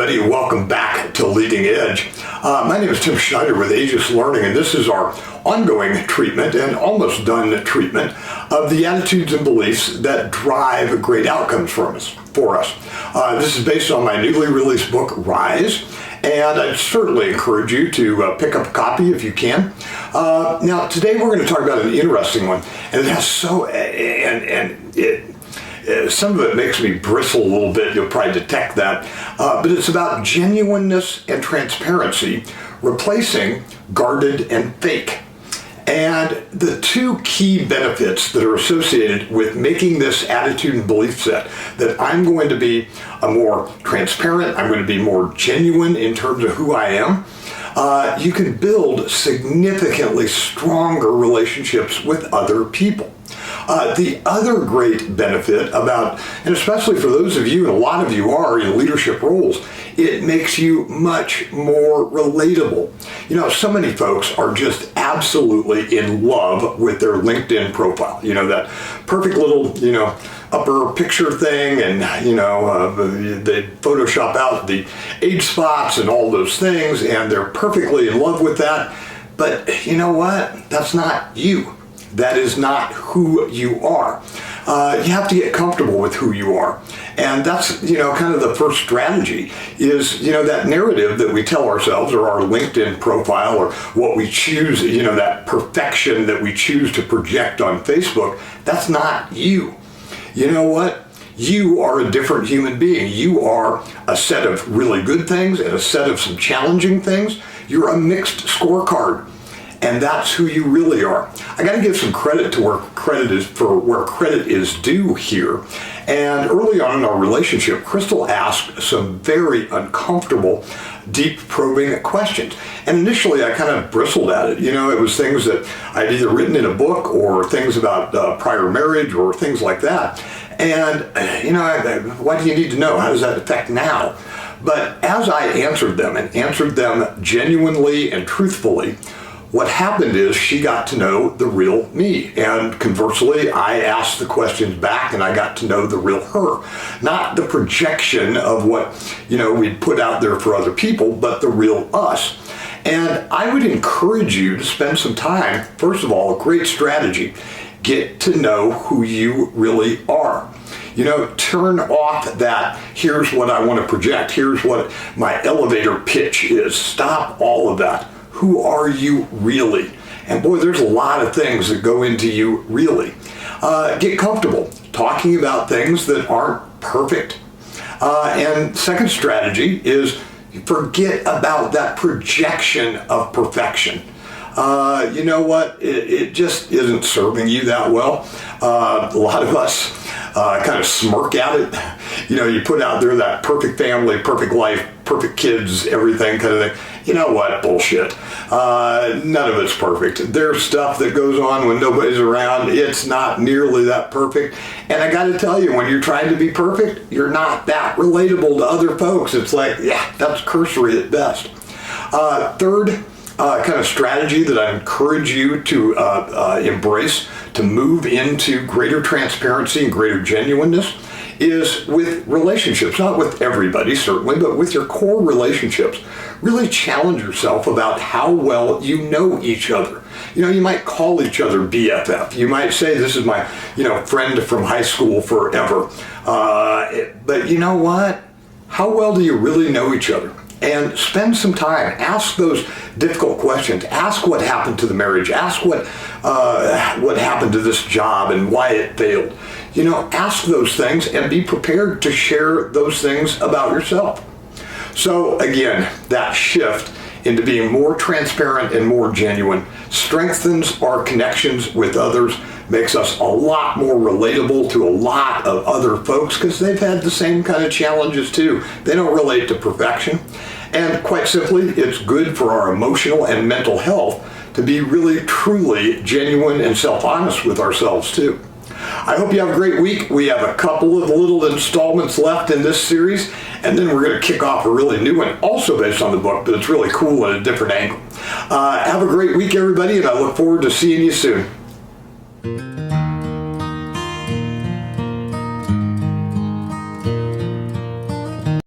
everybody. Welcome back to Leading Edge. My name is Tim Schneider with Aegis Learning, and this is our ongoing treatment and almost done treatment of the attitudes and beliefs that drive great outcomes for us. This is based on my newly released book, Rise, and I'd certainly encourage you to pick up a copy if you can. Now, today we're going to talk about an interesting one, and it has some of it makes me bristle a little bit. You'll probably detect that. But it's about genuineness and transparency replacing guarded and fake. And the two key benefits that are associated with making this attitude and belief set, that I'm going to be a more transparent, I'm going to be more genuine in terms of who I am, you can build significantly stronger relationships with other people. The other great benefit about, and especially for those of you, and a lot of you are in leadership roles, it makes you much more relatable. You know, so many folks are just absolutely in love with their LinkedIn profile. You know, that perfect little, upper picture thing, and, they Photoshop out the age spots and all those things, and they're perfectly in love with that. But you know what? That's not you. That is not who you are. You have to get comfortable with who you are. And that's, kind of the first strategy is, that narrative that we tell ourselves, or our LinkedIn profile, or what we choose, that perfection that we choose to project on Facebook, that's not you. You know what? You are a different human being. You are a set of really good things and a set of some challenging things. You're a mixed scorecard. And that's who you really are. I got to give some credit to where credit is due here. And early on in our relationship, Crystal asked some very uncomfortable, deep probing questions. And initially I kind of bristled at it. It was things that I'd either written in a book or things about prior marriage or things like that. And, why do you need to know? How does that affect now? But as I answered them, and answered them genuinely and truthfully, what happened is she got to know the real me. And conversely, I asked the questions back and I got to know the real her. Not the projection of what, we'd put out there for other people, but the real us. And I would encourage you to spend some time, first of all, a great strategy, get to know who you really are. Turn off that, here's what I want to project, here's what my elevator pitch is. Stop all of that. Who are you really? And boy, there's a lot of things that go into you really. Get comfortable talking about things that aren't perfect. And second strategy is forget about that projection of perfection. You know what? It just isn't serving you that well. A lot of us kind of smirk at it. You put out there that perfect family, perfect life, perfect kids, everything kind of thing. You know what? Bullshit. None of it's perfect. There's stuff that goes on when nobody's around. It's not nearly that perfect. And I got to tell you, when you're trying to be perfect, you're not that relatable to other folks. It's like, that's cursory at best. Third kind of strategy that I encourage you to embrace to move into greater transparency and greater genuineness is with relationships, not with everybody certainly, but with your core relationships. Really challenge yourself about how well you know each other. You might call each other BFF. You might say, this is my, friend from high school forever. But you know what? How well do you really know each other? And spend some time. Ask those difficult questions. Ask what happened to the marriage. Ask what happened to this job and why it failed. Ask those things and be prepared to share those things about yourself. So again, that shift into being more transparent and more genuine strengthens our connections with others, makes us a lot more relatable to a lot of other folks because they've had the same kind of challenges too. They don't relate to perfection. And quite simply, it's good for our emotional and mental health to be really, truly genuine and self-honest with ourselves too. I hope you have a great week. We have a couple of little installments left in this series, and then we're going to kick off a really new one, also based on the book, but it's really cool at a different angle. Have a great week, everybody, and I look forward to seeing you soon.